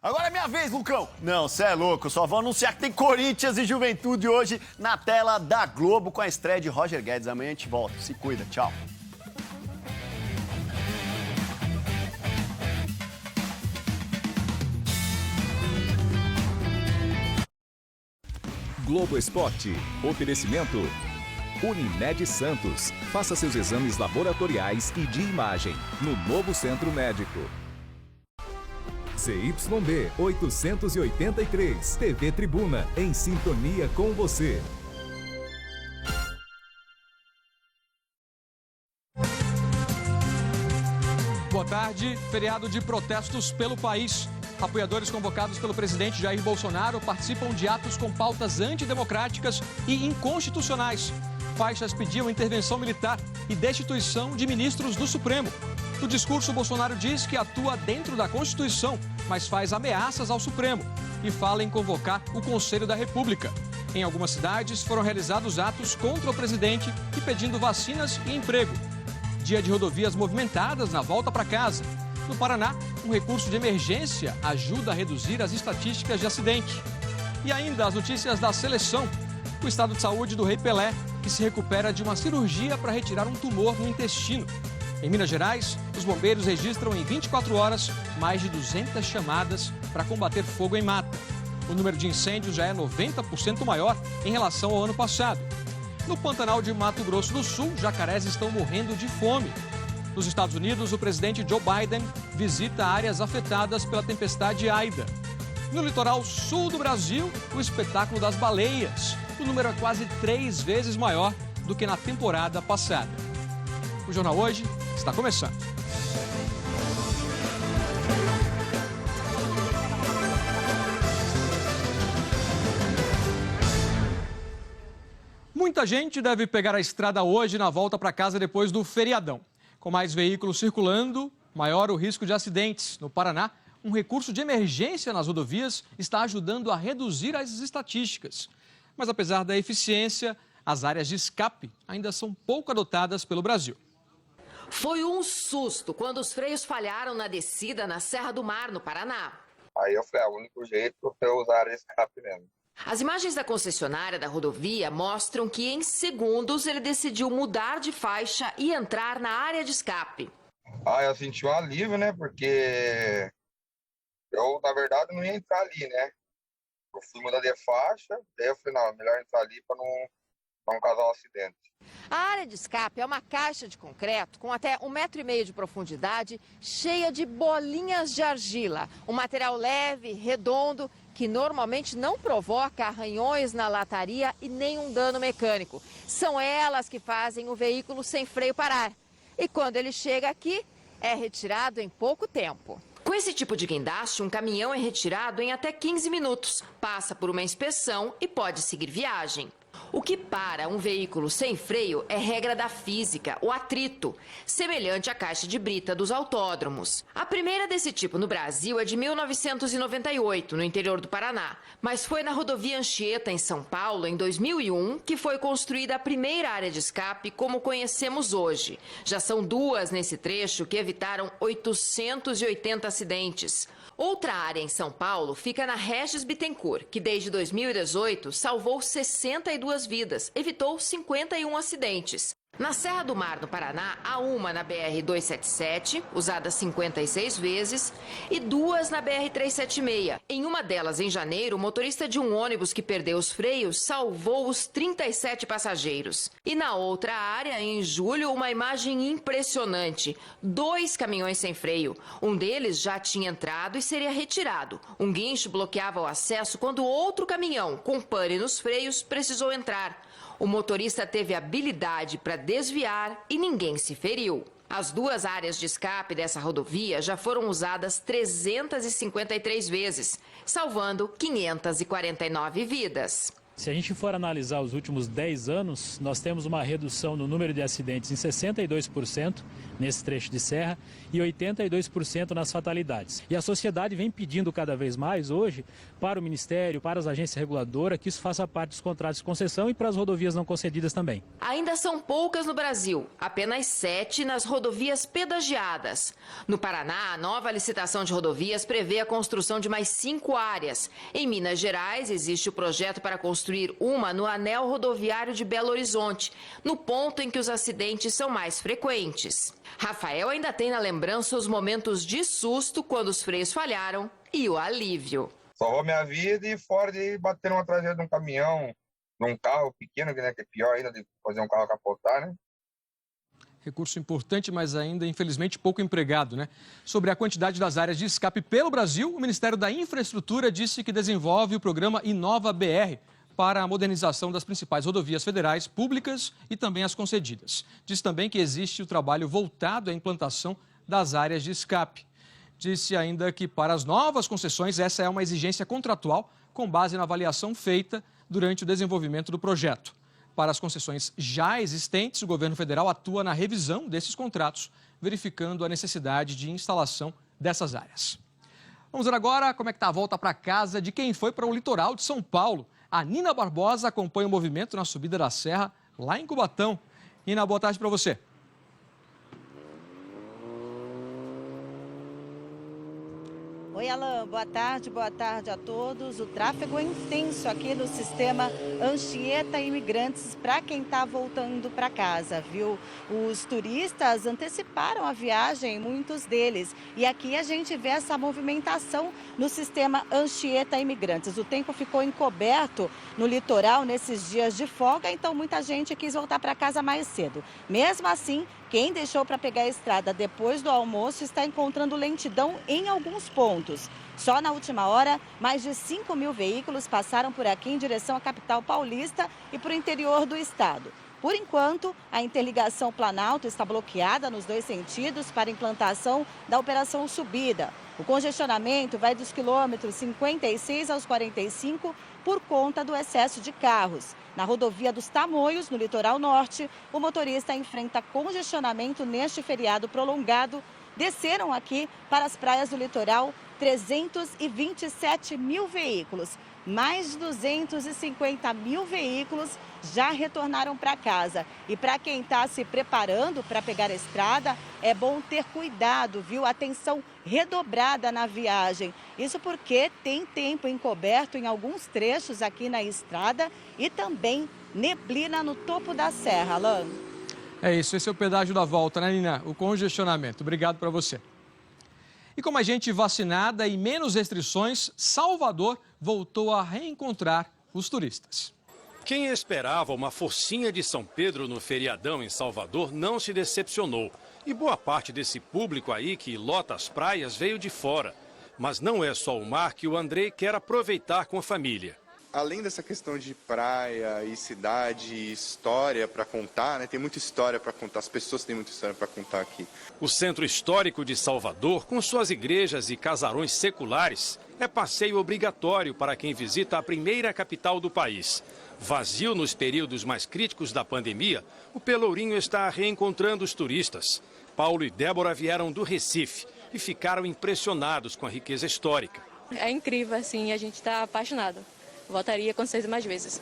Agora é minha vez, Lucão. Não, cê é louco. Só vou anunciar que tem Corinthians e Juventude hoje na tela da Globo com a estreia de Roger Guedes. Amanhã a gente volta. Se cuida. Tchau. Globo Esporte. Oferecimento Unimed Santos. Faça seus exames laboratoriais e de imagem no novo Centro Médico. CYB 883. TV Tribuna, em sintonia com você. Boa tarde. Feriado de protestos pelo país. Apoiadores convocados pelo presidente Jair Bolsonaro participam de atos com pautas antidemocráticas e inconstitucionais. Faixas pediam intervenção militar e destituição de ministros do Supremo. No discurso, Bolsonaro diz que atua dentro da Constituição, mas faz ameaças ao Supremo e fala em convocar o Conselho da República. Em algumas cidades, foram realizados atos contra o presidente e pedindo vacinas e emprego. Dia de rodovias movimentadas na volta para casa. No Paraná, um recurso de emergência ajuda a reduzir as estatísticas de acidente. E ainda as notícias da seleção. O estado de saúde do Rei Pelé, que se recupera de uma cirurgia para retirar um tumor no intestino. Em Minas Gerais, os bombeiros registram em 24 horas mais de 200 chamadas para combater fogo em mata. O número de incêndios já é 90% maior em relação ao ano passado. No Pantanal de Mato Grosso do Sul, jacarés estão morrendo de fome. Nos Estados Unidos, o presidente Joe Biden visita áreas afetadas pela tempestade Aida. No litoral sul do Brasil, o espetáculo das baleias. O número é quase 3 vezes maior do que na temporada passada. O Jornal Hoje está começando. Muita gente deve pegar a estrada hoje na volta para casa depois do feriadão. Com mais veículos circulando, maior o risco de acidentes. No Paraná, um recurso de emergência nas rodovias está ajudando a reduzir as estatísticas. Mas apesar da eficiência, as áreas de escape ainda são pouco adotadas pelo Brasil. Foi um susto quando os freios falharam na descida na Serra do Mar, no Paraná. Aí eu falei, o único jeito é usar a área de escape mesmo. As imagens da concessionária da rodovia mostram que em segundos ele decidiu mudar de faixa e entrar na área de escape. Eu senti um alívio, né? Porque eu, na verdade, não ia entrar ali, né? Eu fui mudar de faixa, daí eu falei, não, melhor entrar ali para não causar um acidente. A área de escape é uma caixa de concreto com até 1,5 metro de profundidade, cheia de bolinhas de argila. Um material leve, redondo, que normalmente não provoca arranhões na lataria e nenhum dano mecânico. São elas que fazem o veículo sem freio parar. E quando ele chega aqui, é retirado em pouco tempo. Com esse tipo de guindaste, um caminhão é retirado em até 15 minutos, passa por uma inspeção e pode seguir viagem. O que para um veículo sem freio é regra da física, o atrito, semelhante à caixa de brita dos autódromos. A primeira desse tipo no Brasil é de 1998, no interior do Paraná, mas foi na rodovia Anchieta, em São Paulo, em 2001, que foi construída a primeira área de escape como conhecemos hoje. Já são 2 nesse trecho que evitaram 880 acidentes. Outra área em São Paulo fica na Regis Bittencourt, que desde 2018 salvou 62 vidas, evitou 51 acidentes. Na Serra do Mar, no Paraná, há uma na BR-277, usada 56 vezes, e 2 na BR-376. Em uma delas, em janeiro, o motorista de um ônibus que perdeu os freios salvou os 37 passageiros. E na outra área, em julho, uma imagem impressionante. 2 caminhões sem freio. Um deles já tinha entrado e seria retirado. Um guincho bloqueava o acesso quando outro caminhão, com pane nos freios, precisou entrar. O motorista teve habilidade para desviar e ninguém se feriu. As 2 áreas de escape dessa rodovia já foram usadas 353 vezes, salvando 549 vidas. Se a gente for analisar os últimos 10 anos, nós temos uma redução no número de acidentes em 62% nesse trecho de serra e 82% nas fatalidades. E a sociedade vem pedindo cada vez mais hoje para o Ministério, para as agências reguladoras, que isso faça parte dos contratos de concessão e para as rodovias não concedidas também. Ainda são poucas no Brasil, apenas 7 nas rodovias pedagiadas. No Paraná, a nova licitação de rodovias prevê a construção de mais 5 áreas. Em Minas Gerais, existe o projeto para construir uma no anel rodoviário de Belo Horizonte, no ponto em que os acidentes são mais frequentes. Rafael ainda tem na lembrança os momentos de susto quando os freios falharam e o alívio. Salvou minha vida e fora de bater numa traseira de um caminhão, num carro pequeno, que é pior ainda de fazer um carro capotar, né? Recurso importante, mas ainda, infelizmente, pouco empregado, né? Sobre a quantidade das áreas de escape pelo Brasil, o Ministério da Infraestrutura disse que desenvolve o programa Inova BR para a modernização das principais rodovias federais, públicas e também as concedidas. Diz também que existe o trabalho voltado à implantação das áreas de escape. Disse ainda que para as novas concessões, essa é uma exigência contratual com base na avaliação feita durante o desenvolvimento do projeto. Para as concessões já existentes, o governo federal atua na revisão desses contratos, verificando a necessidade de instalação dessas áreas. Vamos ver agora como é que está a volta para casa de quem foi para o litoral de São Paulo. A Nina Barbosa acompanha o movimento na subida da serra, lá em Cubatão. Nina, boa tarde para você. Oi, Alan, boa tarde a todos. O tráfego é intenso aqui no sistema Anchieta Imigrantes para quem está voltando para casa, viu? Os turistas anteciparam a viagem, muitos deles. E aqui a gente vê essa movimentação no sistema Anchieta Imigrantes. O tempo ficou encoberto no litoral nesses dias de folga, então muita gente quis voltar para casa mais cedo. Mesmo assim, quem deixou para pegar a estrada depois do almoço está encontrando lentidão em alguns pontos. Só na última hora, mais de 5 mil veículos passaram por aqui em direção à capital paulista e para o interior do estado. Por enquanto, a interligação Planalto está bloqueada nos 2 sentidos para a implantação da Operação Subida. O congestionamento vai dos quilômetros 56 aos 45 por conta do excesso de carros. Na rodovia dos Tamoios, no litoral norte, o motorista enfrenta congestionamento neste feriado prolongado. Desceram aqui para as praias do litoral 327 mil veículos. Mais de 250 mil veículos já retornaram para casa. E para quem está se preparando para pegar a estrada, é bom ter cuidado, viu? Atenção redobrada na viagem. Isso porque tem tempo encoberto em alguns trechos aqui na estrada e também neblina no topo da serra, Alan. É isso, esse é o pedágio da volta, né, Nina? O congestionamento. Obrigado para você. E com mais gente vacinada e menos restrições, Salvador voltou a reencontrar os turistas. Quem esperava uma forcinha de São Pedro no feriadão em Salvador não se decepcionou. E boa parte desse público aí que lota as praias veio de fora. Mas não é só o mar que o Andrei quer aproveitar com a família. Além dessa questão de praia e cidade e história para contar, né? Tem muita história para contar, as pessoas têm muita história para contar aqui. O centro histórico de Salvador, com suas igrejas e casarões seculares, é passeio obrigatório para quem visita a primeira capital do país. Vazio nos períodos mais críticos da pandemia, o Pelourinho está reencontrando os turistas. Paulo e Débora vieram do Recife e ficaram impressionados com a riqueza histórica. É incrível, assim, a gente está apaixonado. Voltaria com vocês mais vezes.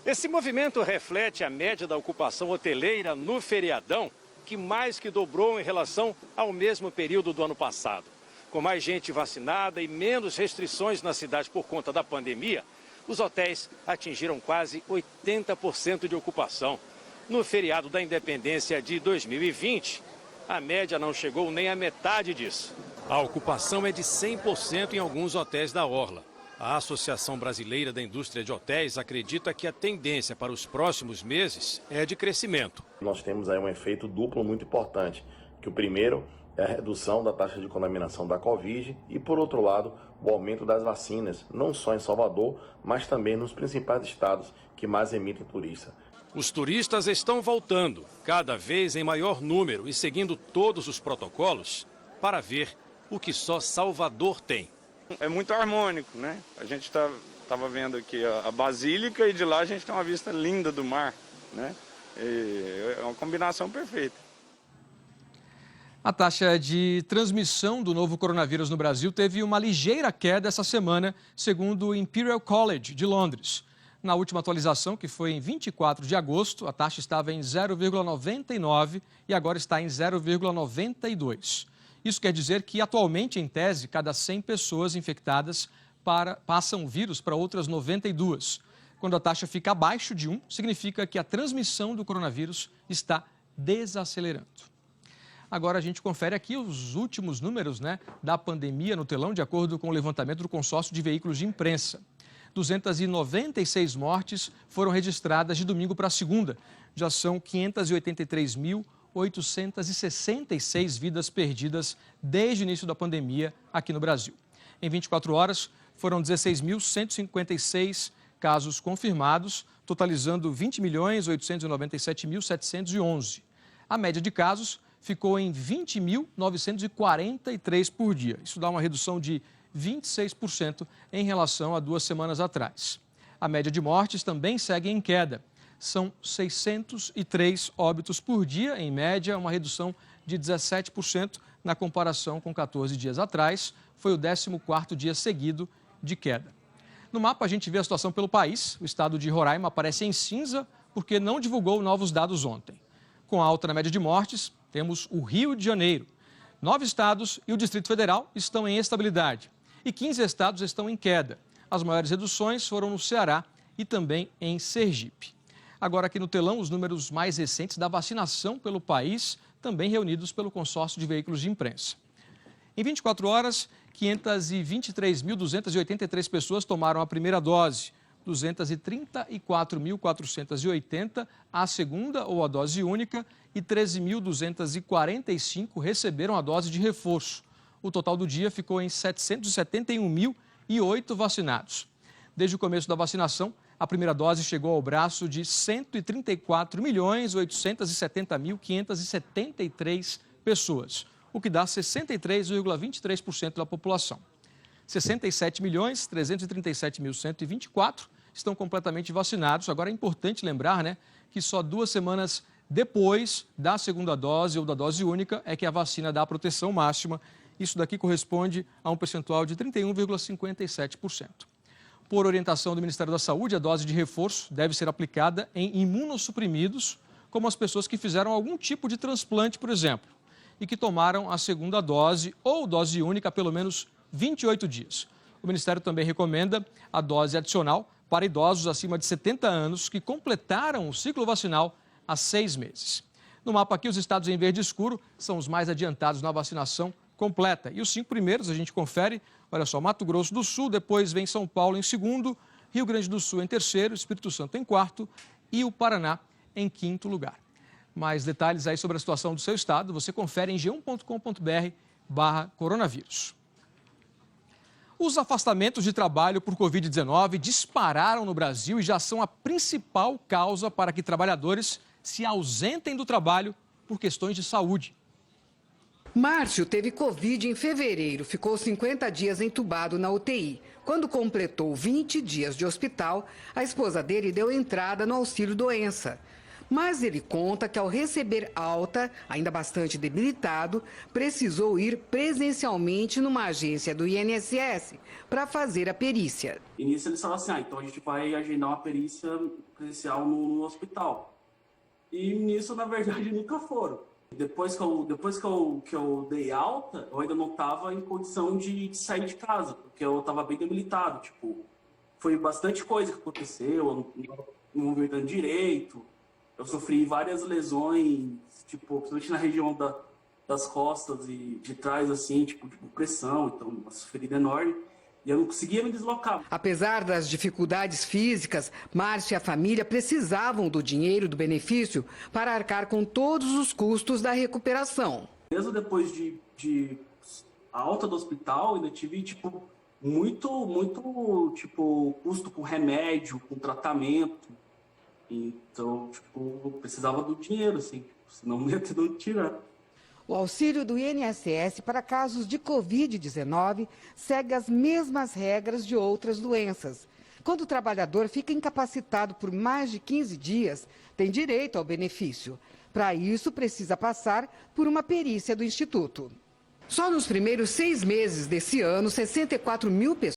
Esse movimento reflete a média da ocupação hoteleira no feriadão, que mais que dobrou em relação ao mesmo período do ano passado. Com mais gente vacinada e menos restrições na cidade por conta da pandemia, os hotéis atingiram quase 80% de ocupação. No feriado da Independência de 2020, a média não chegou nem à metade disso. A ocupação é de 100% em alguns hotéis da orla. A Associação Brasileira da Indústria de Hotéis acredita que a tendência para os próximos meses é de crescimento. Nós temos aí um efeito duplo muito importante, que o primeiro é a redução da taxa de contaminação da Covid e, por outro lado, o aumento das vacinas, não só em Salvador, mas também nos principais estados que mais emitem turista. Os turistas estão voltando, cada vez em maior número e seguindo todos os protocolos, para ver o que só Salvador tem. É muito harmônico, né? A gente está Tava vendo aqui a Basílica e de lá a gente tem uma vista linda do mar, né? E é uma combinação perfeita. A taxa de transmissão do novo coronavírus no Brasil teve uma ligeira queda essa semana, segundo o Imperial College de Londres. Na última atualização, que foi em 24 de agosto, a taxa estava em 0,99 e agora está em 0,92. Isso quer dizer que, atualmente, em tese, cada 100 pessoas infectadas passam o vírus para outras 92. Quando a taxa fica abaixo de 1, significa que a transmissão do coronavírus está desacelerando. Agora a gente confere aqui os últimos números, da pandemia no telão, de acordo com o levantamento do consórcio de veículos de imprensa. 296 mortes foram registradas de domingo para segunda. Já são 583.866 vidas perdidas desde o início da pandemia aqui no Brasil. Em 24 horas, foram 16.156 casos confirmados, totalizando 20.897.711. A média de casos ficou em 20.943 por dia. Isso dá uma redução de 26% em relação a 2 semanas atrás. A média de mortes também segue em queda. São 603 óbitos por dia, em média, uma redução de 17% na comparação com 14 dias atrás. Foi o 14º dia seguido de queda. No mapa, a gente vê a situação pelo país. O estado de Roraima aparece em cinza porque não divulgou novos dados ontem. Com a alta na média de mortes, temos o Rio de Janeiro. 9 estados e o Distrito Federal estão em estabilidade e 15 estados estão em queda. As maiores reduções foram no Ceará e também em Sergipe. Agora aqui no telão, os números mais recentes da vacinação pelo país, também reunidos pelo consórcio de veículos de imprensa. Em 24 horas, 523.283 pessoas tomaram a primeira dose, 234.480 a segunda ou a dose única e 13.245 receberam a dose de reforço. O total do dia ficou em 771.008 vacinados. Desde o começo da vacinação, a primeira dose chegou ao braço de 134.870.573 pessoas, o que dá 63,23% da população. 67.337.124 estão completamente vacinados. Agora é importante lembrar, que só 2 semanas depois da segunda dose ou da dose única é que a vacina dá a proteção máxima. Isso daqui corresponde a um percentual de 31,57%. Por orientação do Ministério da Saúde, a dose de reforço deve ser aplicada em imunossuprimidos, como as pessoas que fizeram algum tipo de transplante, por exemplo, e que tomaram a segunda dose ou dose única há pelo menos 28 dias. O Ministério também recomenda a dose adicional para idosos acima de 70 anos que completaram o ciclo vacinal há 6 meses. No mapa aqui, os estados em verde escuro são os mais adiantados na vacinação completa. E os 5 primeiros a gente confere, olha só, Mato Grosso do Sul, depois vem São Paulo em segundo, Rio Grande do Sul em terceiro, Espírito Santo em quarto e o Paraná em quinto lugar. Mais detalhes aí sobre a situação do seu estado, você confere em g1.com.br/coronavírus. Os afastamentos de trabalho por Covid-19 dispararam no Brasil e já são a principal causa para que trabalhadores se ausentem do trabalho por questões de saúde. Márcio teve Covid em fevereiro, ficou 50 dias entubado na UTI. Quando completou 20 dias de hospital, a esposa dele deu entrada no auxílio-doença. Mas ele conta que ao receber alta, ainda bastante debilitado, precisou ir presencialmente numa agência do INSS para fazer a perícia. E nisso eles falaram assim, então a gente vai agendar uma perícia presencial no hospital. E nisso, na verdade, nunca foram. Depois que eu dei alta, eu ainda não estava em condição de sair de casa, porque eu estava bem debilitado. Foi bastante coisa que aconteceu, eu não me dando direito. Eu sofri várias lesões, principalmente na região das costas e de trás, assim, de pressão, então, uma ferida enorme. E eu não conseguia me deslocar. Apesar das dificuldades físicas, Márcio e a família precisavam do dinheiro do benefício para arcar com todos os custos da recuperação. Mesmo depois de alta do hospital, ainda tive, muito custo com remédio, com tratamento. Então, eu precisava do dinheiro, assim, senão não ia ter de onde tirar. O auxílio do INSS para casos de Covid-19 segue as mesmas regras de outras doenças. Quando o trabalhador fica incapacitado por mais de 15 dias, tem direito ao benefício. Para isso, precisa passar por uma perícia do Instituto. Só nos primeiros 6 meses desse ano, 64 mil pessoas